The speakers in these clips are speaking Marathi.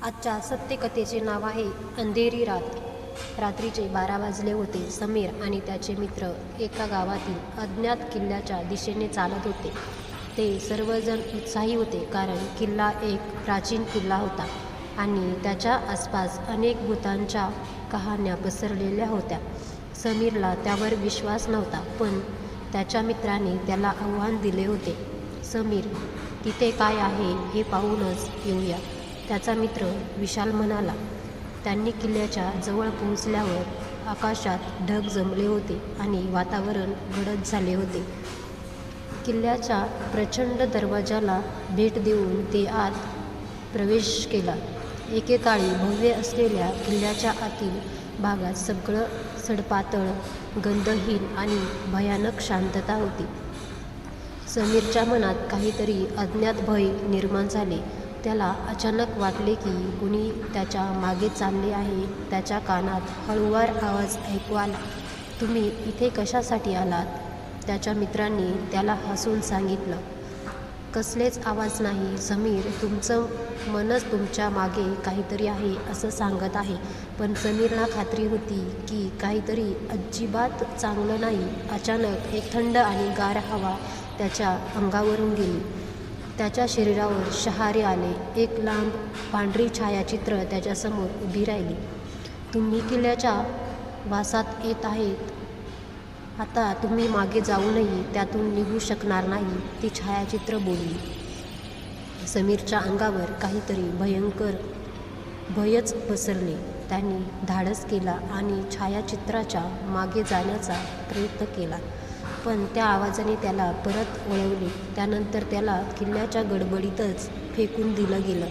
आजच्या सत्यकथेचे नाव आहे अंधेरी रात. रात्रीचे 12 वाजले होते. समीर आणि त्याचे मित्र एका गावातील अज्ञात किल्ल्याच्या दिशेने चालत होते. ते सर्वजण उत्साही होते, कारण किल्ला एक प्राचीन किल्ला होता आणि त्याच्या आसपास अनेक भूतांच्या कहाण्या पसरलेल्या होत्या. समीरला त्यावर विश्वास नव्हता, पण त्याच्या मित्राने त्याला आव्हान दिले होते. समीर, तिथे काय आहे हे पाहूनच येऊया, त्याचा मित्र विशाल म्हणाला. त्यांनी किल्ल्याच्या जवळ पोहोचल्यावर आकाशात ढग जमले होते आणि वातावरण गडद झाले होते. किल्ल्याच्या प्रचंड दरवाजाला भेट देऊन ते आत प्रवेश केला. एकेकाळी भव्य असलेल्या किल्ल्याच्या आतील भागात सगळं सडपातळ, गंधहीन आणि भयानक शांतता होती. समीरच्या मनात काहीतरी अज्ञात भय निर्माण झाले. त्याला अचानक वाटले की कुणी त्याच्या मागे चालले आहे. त्याच्या कानात हळूवार आवाज ऐकू आला. तुम्ही इथे कशासाठी आलात? त्याच्या मित्रांनी त्याला हसून सांगितलं. कसलेच आवाज नाही समीर, तुमचं मनच तुमच्या मागे काहीतरी आहे असं सांगत आहे. पण समीरला खात्री होती की काहीतरी अजिबात चांगलं नाही. अचानक एक थंड आणि गार हवा त्याच्या अंगावरून गेली. त्याच्या शरीरावर शहारे आले. एक लांब पांढरी छायाचित्र त्याच्यासमोर उभी राहिली. तुम्ही किल्ल्याच्या वासात येत आहेत. आता तुम्ही मागे जाऊनही त्यातून निघू शकणार नाही, ती छायाचित्र बोलली. समीरच्या अंगावर काहीतरी भयंकर भयच पसरले. त्यांनी धाडस केला आणि छायाचित्राच्या मागे जाण्याचा प्रयत्न केला, पण त्या आवाजाने त्याला परत वळवले. त्यानंतर त्याला किल्ल्याच्या गडबडीतच फेकून दिलं गेलं.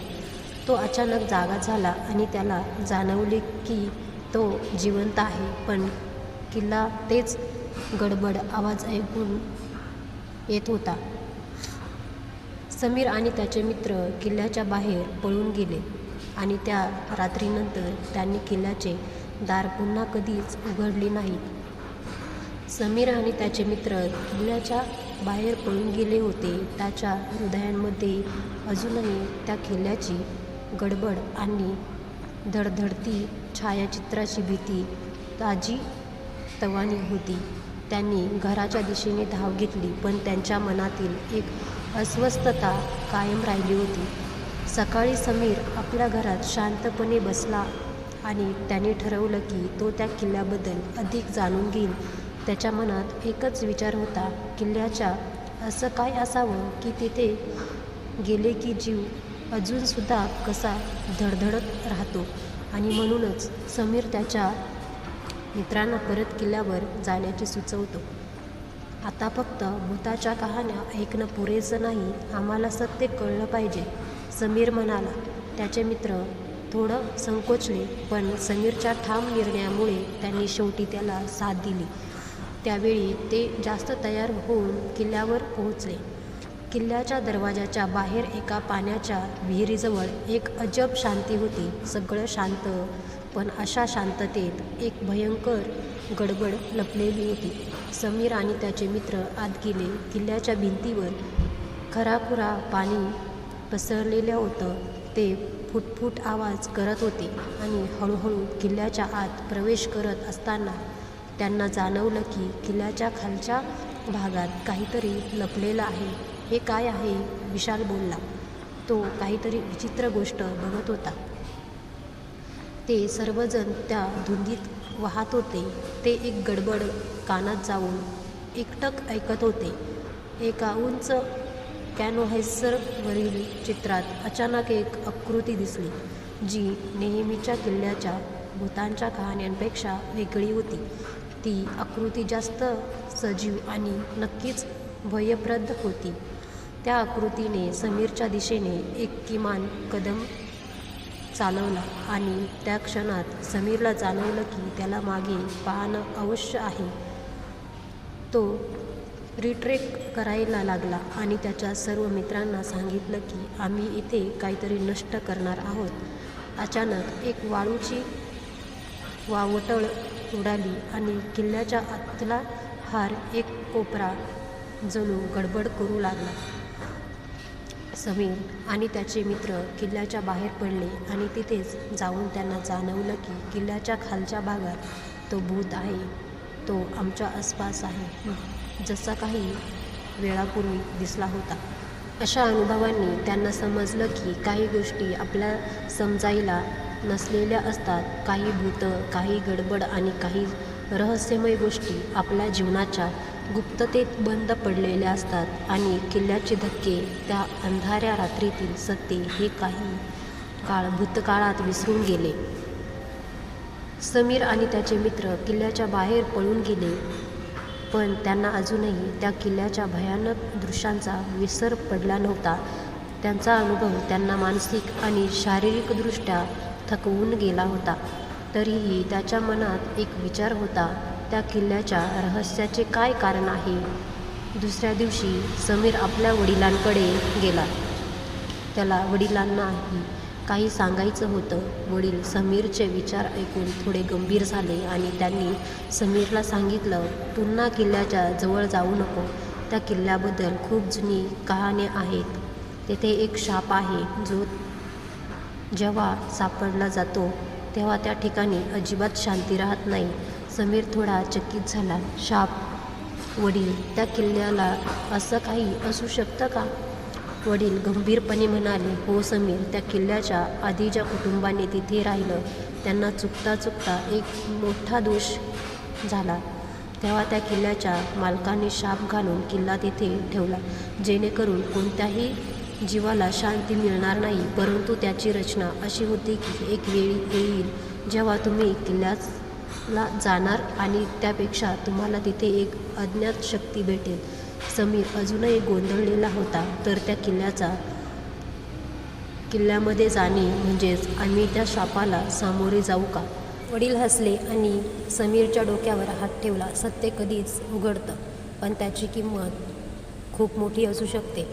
तो अचानक जागा झाला आणि त्याला जाणवले की तो जिवंत आहे, पण किल्ला तेच गडबड आवाज ऐकून येत होता. समीर आणि त्याचे मित्र किल्ल्याच्या बाहेर पळून गेले आणि त्या रात्रीनंतर त्यांनी किल्ल्याचे दार पुन्हा कधीच उघडले नाहीत. समीर आणि त्याचे मित्र किल्ल्याच्या बाहेर पळून गेले होते. त्याच्या हृदयांमध्ये अजूनही त्या किल्ल्याची गडबड आणि धडधडती छायाचित्राची भीती ताजी तवानी होती. त्यांनी घराच्या दिशेने धाव घेतली, पण त्यांच्या मनातील एक अस्वस्थता कायम राहिली होती. सकाळी समीर आपल्या घरात शांतपणे बसला आणि त्याने ठरवलं की तो त्या किल्ल्याबद्दल अधिक जाणून घेईल. त्याच्या मनात एकच विचार होता, किल्ल्याच्या असं काय असावं की तिथे गेले की जीव अजूनसुद्धा कसा धडधडत राहतो. आणि म्हणूनच समीर त्याच्या मित्रांना परत किल्ल्यावर जाण्याचे सुचवतो. आता फक्त भूताच्या कहाण्या ऐकणं पुरेसं नाही, आम्हाला सत्य कळलं पाहिजे, समीर म्हणाला. त्याचे मित्र थोडं संकोचले, पण समीरच्या ठाम निर्णयामुळे त्यांनी शेवटी त्याला साथ दिली. त्यावेळी ते जास्त तयार होऊन किल्ल्यावर पोहोचले. किल्ल्याच्या दरवाजाच्या बाहेर एका पाण्याच्या विहिरीजवळ एक अजब शांती होती. सगळं शांत, पण अशा शांततेत एक भयंकर गडबड लपलेली होती. समीर आणि त्याचे मित्र आत गेले. किल्ल्याच्या भिंतीवर खराखुरा पाणी पसरलेलं होतं. ते फुटफुट आवाज करत होते आणि हळूहळू किल्ल्याच्या आत प्रवेश करत असताना त्यांना जाणवलं की किल्ल्याच्या खालच्या भागात काहीतरी लपलेलं आहे. हे काय आहे? विशाल बोलला. तो काहीतरी विचित्र गोष्ट बघत होता. ते सर्वजण त्या धुंदीत वाहत होते. ते एक गडबड कानात जाऊन एकटक ऐकत होते. एका उंच कॅनव्हासवरील चित्रात अचानक एक आकृती दिसली, जी नेहमीच्या किल्ल्याच्या भूतांच्या कहाण्यांपेक्षा वेगळी होती. ती आकृती जास्त सजीव आणि नक्कीच भयप्रद होती. त्या आकृतीने समीरच्या दिशेने एक किमान कदम चालवला आणि त्या क्षणात समीरला जाणवलं की त्याला मागे पाहणं आवश्यक आहे. तो रिट्रेक करायला लागला आणि त्याच्या सर्व मित्रांना सांगितलं की आम्ही इथे काहीतरी नष्ट करणार आहोत. अचानक एक वाळूची वावटळ उडाली आणि किल्ल्याच्या आतला एक कोपरा जणू गडबड करू लागला. समीर आणि त्याचे मित्र किल्ल्याच्या बाहेर पडले आणि तिथेच जाऊन त्यांना जाणवलं की किल्ल्याच्या खालच्या भागात तो भूत आहे. तो आमच्या आसपास आहे, जसा काही वेळापूर्वी दिसला होता. अशा अनुभवांनी त्यांना समजलं की काही गोष्टी आपल्या समजायला नसलेल्या असतात. काही भूतं, काही गडबड आणि काही रहस्यमय गोष्टी आपल्या जीवनाच्या गुप्ततेत बंद पडलेल्या असतात. आणि किल्ल्याचे धक्के, त्या अंधाऱ्या रात्रीतील सत्य हे काही काळ भूतकाळात विसरून गेले. समीर आणि त्याचे मित्र किल्ल्याच्या बाहेर पळून गेले, पण त्यांना अजूनही त्या किल्ल्याच्या भयानक दृश्यांचा विसर पडला नव्हता. त्यांचा अनुभव त्यांना मानसिक आणि शारीरिकदृष्ट्या थकवून गेला होता. तरीही त्याच्या मनात एक विचार होता, त्या किल्ल्याच्या रहस्याचे काय कारण आहे? दुसऱ्या दिवशी समीर आपल्या वडिलांकडे गेला. त्याला वडिलांनाही काही सांगायचं होतं. वडील समीरचे विचार ऐकून थोडे गंभीर झाले आणि त्यांनी समीरला सांगितलं, पुन्हा किल्ल्याच्या जवळ जाऊ नको. त्या किल्ल्याबद्दल खूप जुनी कहाण्या आहेत. तेथे एक शाप आहे, जो जेव्हा सापडला जातो तेव्हा त्या ठिकाणी अजिबात शांती राहत नाही. समीर थोडा चकित झाला. शाप? वडील, त्या किल्ल्याला असं काही असू शकतं का? वडील गंभीरपणे म्हणाले, हो समीर, त्या किल्ल्याच्या आधी ज्या कुटुंबाने तिथे राहिलं त्यांना चुकता एक मोठा दोष झाला. तेव्हा त्या किल्ल्याच्या मालकाने शाप घालून किल्ला तिथे ठेवला, जेणेकरून कोणत्याही जीवाला शांती मिळणार नाही. परंतु त्याची रचना अशी होती की एक वेळ येईल जेव्हा तुम्ही किल्ल्याला जाणार आणि त्यापेक्षा तुम्हाला तिथे एक अज्ञात शक्ती भेटेल. समीर अजूनही गोंधळलेला होता. तर त्या किल्ल्यामध्ये जाणे म्हणजेच आम्ही त्या शापाला सामोरे जाऊ का? वडील हसले आणि समीरच्या डोक्यावर हात ठेवला. सत्य कधीच उघडतं, पण त्याची किंमत खूप मोठी असू शकते.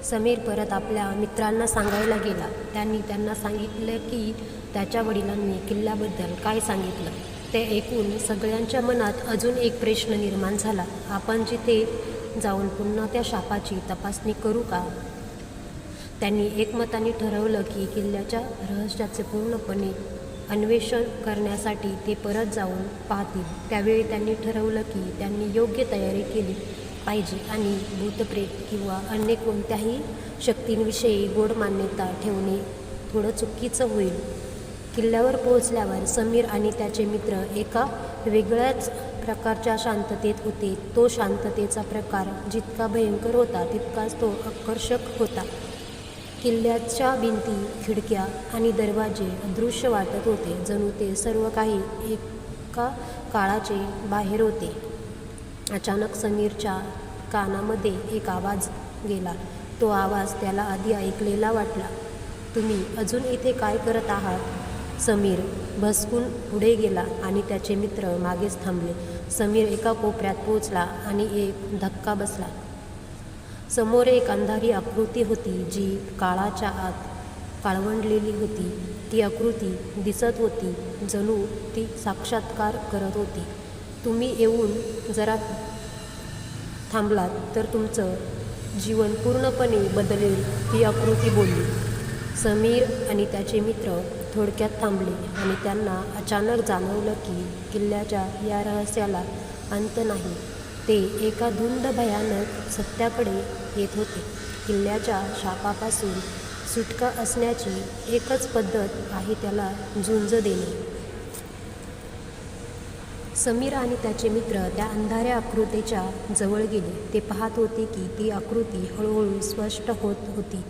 समीर परत आपल्या मित्रांना सांगायला गेला. त्यांना सांगितलं की त्याच्या वडिलांनी किल्ल्याबद्दल काय सांगितलं. ते ऐकून सगळ्यांच्या मनात अजून एक प्रश्न निर्माण झाला. आपण जिथे जाऊन पुन्हा त्या शापाची तपासणी करू का? त्यांनी एकमताने ठरवलं की किल्ल्याच्या रहस्याचे पूर्णपणे अन्वेषण करण्यासाठी ते परत जाऊन पाहतील. त्यावेळी त्यांनी ठरवलं की त्यांनी योग्य तयारी केली पाहिजे आणि भूतप्रेत किंवा अन्य कोणत्याही शक्तींविषयी गोड मान्यता ठेवणे थोडं चुकीचं होईल. किल्ल्यावर पोहोचल्यावर समीर आणि त्याचे मित्र एका वेगळ्याच प्रकारच्या शांततेत होते. तो शांततेचा प्रकार जितका भयंकर होता तितकाच तो आकर्षक होता. किल्ल्याच्या भिंती, खिडक्या आणि दरवाजे अदृश्य वाटत होते, जणू ते सर्व काही एका काळाचे बाहेर होते. अचानक समीरच्या कानामध्ये एक आवाज गेला. तो आवाज त्याला आधी ऐकलेला वाटला. तुम्ही अजून इथे काय करत आहात? समीर भसकून पुढे गेला आणि त्याचे मित्र मागेच थांबले. समीर एका कोपऱ्यात पोहोचला आणि एक धक्का बसला. समोर एक अंधारी आकृती होती, जी काळाच्या आत काळवंडलेली होती. ती आकृती दिसत होती, जणू ती साक्षात्कार करत होती. तुम्ही येऊन जरा थांबलात तर तुमचं जीवन पूर्णपणे बदलेल, ती आकृती बोलली. समीर आणि त्याचे मित्र थोडक्यात थांबले आणि त्यांना अचानक जाणवलं की किल्ल्याच्या या रहस्याला अंत नाही. ते एका धुंद भयानक सत्याकडे येत होते. किल्ल्याच्या शापापासून सुटका असण्याची एकच पद्धत आहे, त्याला झुंज देणे. समीर आणि त्याचे मित्र त्या अंधाऱ्या आकृतीच्या जवळ गेले. ते पाहत होते की ती आकृती हळूहळू स्पष्ट होत होती.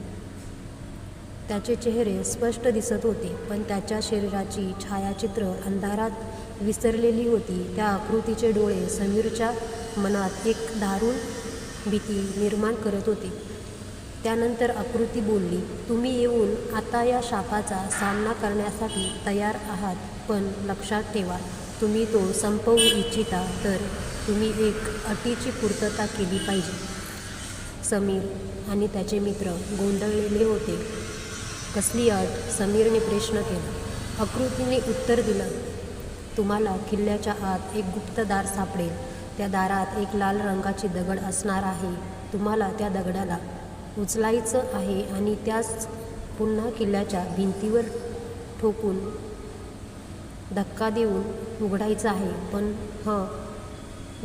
त्याचे चेहरे स्पष्ट दिसत होते, पण त्याच्या शरीराची छायाचित्र अंधारात विसरलेली होती. त्या आकृतीचे डोळे समीरच्या मनात एक दारुण भीती निर्माण करत होते. त्यानंतर आकृती बोलली, तुम्ही येऊन आता या शापाचा सामना करण्यासाठी तयार आहात, पण लक्षात ठेवा, तुम्ही तो संपवू इच्छिता तर तुम्ही एक अटीची पूर्तता केली पाहिजे. समीर आणि त्याचे मित्र गोंधळलेले होते. कसली अट? समीरने प्रश्न केला. आकृतीने उत्तर दिलं, तुम्हाला किल्ल्याच्या आत एक गुप्त दार सापडेल. त्या दारात एक लाल रंगाची दगड असणार आहे. तुम्हाला त्या दगडाला उचलायचं आहे आणि त्यास पुन्हा किल्ल्याच्या भिंतीवर ठोकून धक्का देऊन उघडायचं आहे. पण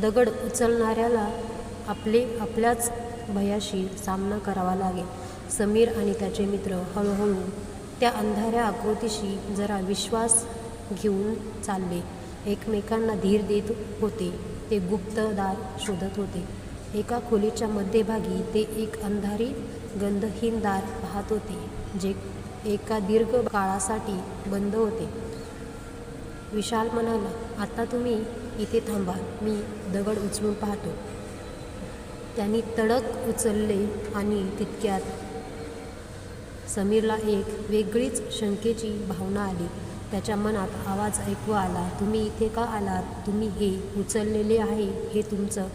दगड उचलणाऱ्याला आपल्याच भयाशी सामना करावा लागेल. समीर आणि त्याचे मित्र हळूहळू त्या अंधाऱ्या आकृतीशी जरा विश्वास घेऊन चालले. एकमेकांना धीर देत होते. ते गुप्त दार शोधत होते. एका खोलीच्या मध्यभागी ते एक अंधारी गंधहीन दार पाहत होते, जे एका दीर्घ काळासाठी बंद होते. विशाल म्हणाला, आता तुम्ही इथे थांबा, मी दगड उचलून पाहतो. त्यांनी तडक उचलले आणि तितक्यात समीरला एक वेगळीच शंकेची भावना आली. त्याच्या मनात आवाज ऐकू आला, तुम्ही इथे का आलात? तुम्ही हे उचललेले आहे, हे तुमचं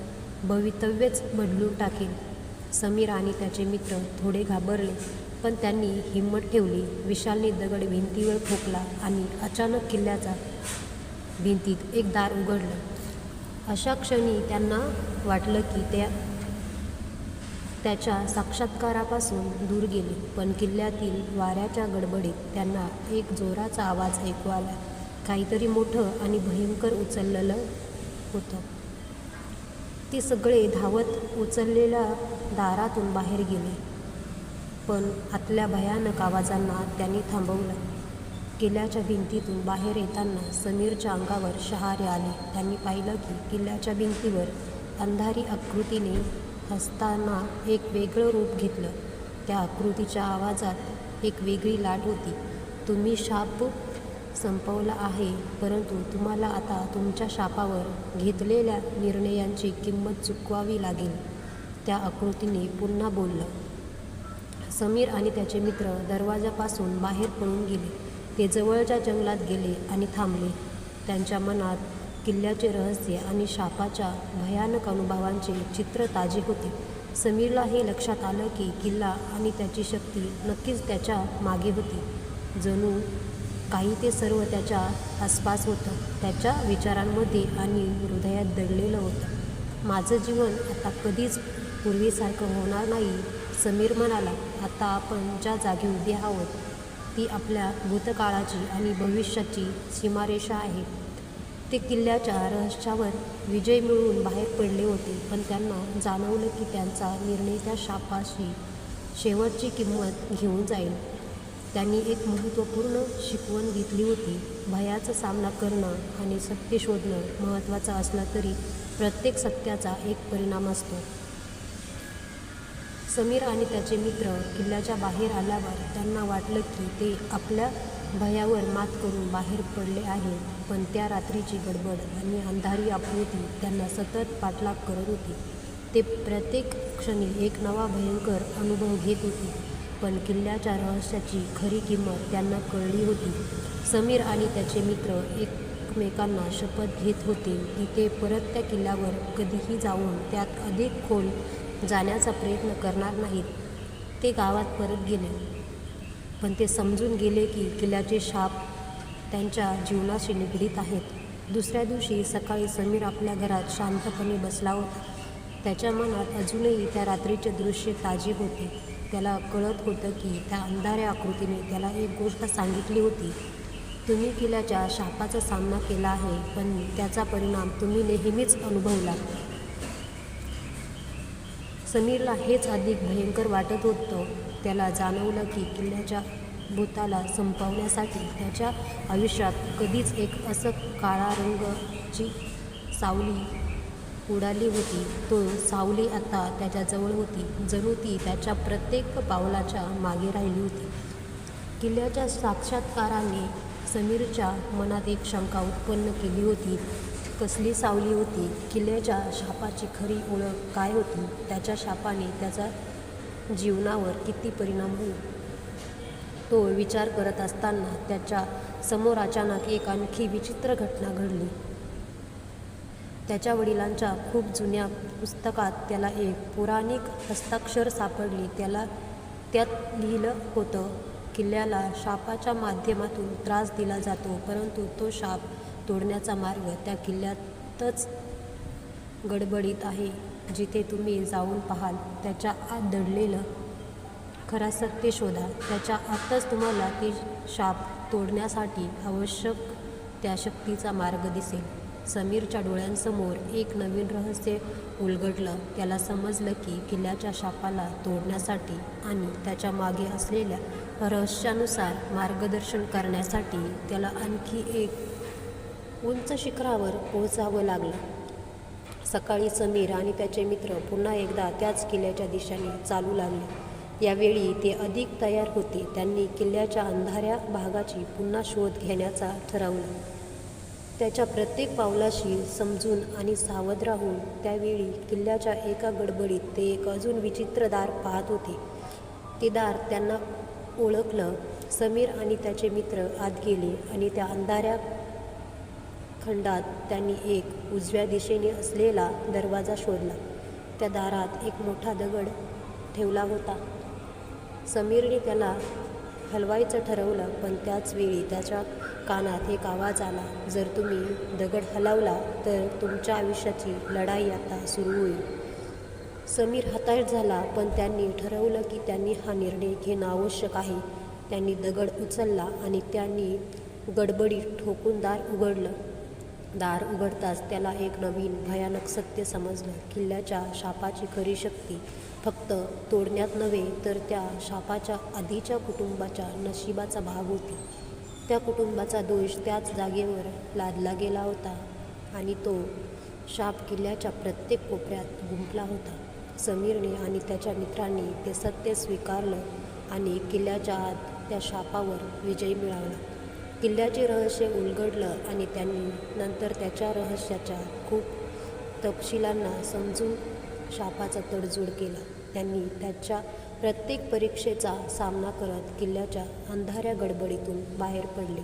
भवितव्यच बदलून टाकेल. समीर आणि त्याचे मित्र थोडे घाबरले, पण त्यांनी हिंमत ठेवली. विशालने दगड भिंतीवर ठोकला आणि अचानक किल्ल्याच्या भिंतीत एक दार उघडलं. अशा क्षणी त्यांना वाटलं की त्याच्या साक्षात्कारापासून दूर गेले. पण किल्ल्यातील वाऱ्याच्या गडबडीत त्यांना एक जोराचा आवाज ऐकू आला. काहीतरी मोठं आणि भयंकर उचललेलं होतं. ते सगळे धावत उचललेल्या दारातून बाहेर गेले, पण आतल्या भयानक आवाजांना त्यांनी थांबवलं. किल्ल्याच्या भिंतीतून बाहेर येताना समीरच्या अंगावर शहारे आले. त्यांनी पाहिलं की किल्ल्याच्या भिंतीवर अंधारी आकृतीने हसताना एक वेगळं रूप घेतलं. त्या आकृतीच्या आवाजात एक वेगळी लाट होती. तुम्ही शाप संपवला आहे, परंतु तुम्हाला आता तुमच्या शापावर घेतलेल्या निर्णयांची किंमत चुकवावी लागेल. त्या आकृतीने पुन्हा बोललं. समीर आणि त्याचे मित्र दरवाजापासून बाहेर पळून गेले. ते जवळच्या जंगलात गेले आणि थांबले. त्यांच्या मनात किल्ल्याचे रहस्य आणि शापाच्या भयानक अनुभवांचे चित्र ताजे होते. समीरला हे लक्षात आलं की किल्ला आणि त्याची शक्ती नक्कीच त्याच्या मागे होती. जणू काही ते सर्व त्याच्या आसपास होतं, त्याच्या विचारांमध्ये आणि हृदयात दडलेलं होतं. माझं जीवन आता कधीच पूर्वीसारखं होणार नाही, समीर म्हणाला. आता आपण ज्या जागी उभे आहोत ती आपल्या भूतकाळाची आणि भविष्याची सीमारेषा आहे. ते किल्ल्याच्या रहस्यावर विजय मिळवून बाहेर पडले होते, पण त्यांना जाणवलं की त्यांचा निर्णय त्या शापाशी शेवटची किंमत घेऊन जाईल. त्यांनी एक महत्त्वपूर्ण शिकवण घेतली होती. भयाचा सामना करणं आणि सत्य शोधणं महत्त्वाचं असलं तरी प्रत्येक सत्याचा एक परिणाम असतो. समीर आणि त्याचे मित्र किल्ल्याच्या बाहेर आल्यावर त्यांना वाटलं की ते आपल्या भयावर मात करून बाहेर पडले आहे, पण त्या रात्रीची गडबड आणि अंधारी आकृती त्यांना सतत पाठलाग करत होती. ते प्रत्येक क्षणी एक नवा भयंकर अनुभव घेत होते, पण किल्ल्याच्या रहस्याची खरी किंमत त्यांना कळली होती. समीर आणि त्याचे मित्र एकमेकांना शपथ घेत होते की ते परत त्या किल्ल्यावर कधीही जाऊन त्यात अधिक खोल जाण्याचा प्रयत्न करणार नाहीत. ते गावात परत गेले, पण ते समजून गेले की किल्ल्याचे शाप त्यांच्या जीवनाशी निगडीत आहेत. दुसऱ्या दिवशी सकाळी समीर आपल्या घरात शांतपणे बसला होता. त्याच्या मनात अजूनही त्या रात्रीचे दृश्य ताजे होते. त्याला कळत होतं की त्या अंधाऱ्या आकृतीने त्याला एक गोष्ट सांगितली होती, तुम्ही किल्ल्याच्या शापाचा सामना केला आहे, पण त्याचा परिणाम तुम्ही नेहमीच अनुभवला. समीरला हेच अधिक भयंकर वाटत होतं. त्याला जाणवलं की किल्ल्याच्या भूताला संपवण्यासाठी त्याच्या आयुष्यात कधीच एक असं काळा रंगाची सावली उडाली होती. तो सावली आता त्याच्याजवळ होती, जणू ती त्याच्या प्रत्येक पावलाच्या मागे राहिली होती. किल्ल्याच्या साक्षात्काराने समीरच्या मनात एक शंका उत्पन्न केली होती. कसली सावली होती? किल्ल्याच्या शापाची खरी ओळख काय होती? त्याच्या शापाने त्याच्या जीवनावर किती परिणाम होईल? तो विचार करत असताना त्याच्या समोर अचानक एक आणखी विचित्र घटना घडली. त्याच्या वडिलांच्या खूप जुन्या पुस्तकात त्याला एक पौराणिक हस्ताक्षर सापडली. त्यात लिहिलं होतं, किल्ल्याला शापाच्या माध्यमातून त्रास दिला जातो, परंतु तो शाप तोडण्याचा मार्ग त्या किल्ल्यातच गडबडीत आहे. जिथे तुम्ही जाऊन पाहाल त्याच्या आत दडलेलं खरा सत्य शोधा. त्याच्या आतच तुम्हाला ती शाप तोडण्यासाठी आवश्यक त्या शक्तीचा मार्ग दिसेल. समीरच्या डोळ्यांसमोर एक नवीन रहस्य उलगडलं. त्याला समजलं की किल्ल्याच्या शापाला तोडण्यासाठी आणि त्याच्या मागे असलेल्या रहस्यानुसार मार्गदर्शन करण्यासाठी त्याला आणखी एक उंच शिखरावर पोहोचावं लागलं. सकाळी समीर आणि त्याचे मित्र पुन्हा एकदा त्याच किल्ल्याच्या दिशेने चालू लागले. यावेळी ते अधिक तयार होते. त्यांनी किल्ल्याच्या अंधाऱ्या भागाची पुन्हा शोध घेण्याचा ठरवलं. त्याच्या प्रत्येक पावलाशी समजून आणि सावध राहून. त्यावेळी किल्ल्याच्या एका गडबडीत ते एक अजून विचित्र दार पाहत होते. ते दार त्यांना ओळखलं. समीर आणि त्याचे मित्र आत गेले आणि त्या अंधाऱ्या खंडात त्यांनी एक उजव्या दिशेने असलेला दरवाजा शोधला. त्या दारात एक मोठा दगड ठेवला होता. समीरने त्याला हलवायचं ठरवलं, पण त्याच वेळी त्याच्या कानात एक आवाज आला, जर तुम्ही दगड हलवला तर तुमच्या आयुष्याची लढाई आता सुरू होईल. समीर हताश झाला, पण त्यांनी ठरवलं की त्यांनी हा निर्णय घेणं आवश्यक आहे. त्यांनी दगड उचलला आणि त्यांनी गडबडीत ठोकून दार उघडलं. दार उघडताच त्याला एक नवीन भयानक सत्य समजलं. किल्ल्याच्या शापाची खरी शक्ती फक्त तोडण्यात नव्हे, तर त्या शापाच्या आधीच्या कुटुंबाच्या नशिबाचा भाग होती. त्या कुटुंबाचा दोष त्याच जागेवर लादला गेला होता आणि तो शाप किल्ल्याच्या प्रत्येक कोपऱ्यात गुंफला होता. समीरने आणि त्याच्या मित्रांनी ते सत्य स्वीकारलं आणि किल्ल्याच्या आत त्या शापावर विजय मिळवला. किल्ल्याचे रहस्य उलगडलं आणि त्यांनी नंतर त्याच्या रहस्याच्या खूप तपशिलांना समजून शापाचा तडजोड केला. त्यांनी त्याच्या प्रत्येक परीक्षेचा सामना करत किल्ल्याच्या अंधाऱ्या गडबडीतून बाहेर पडले.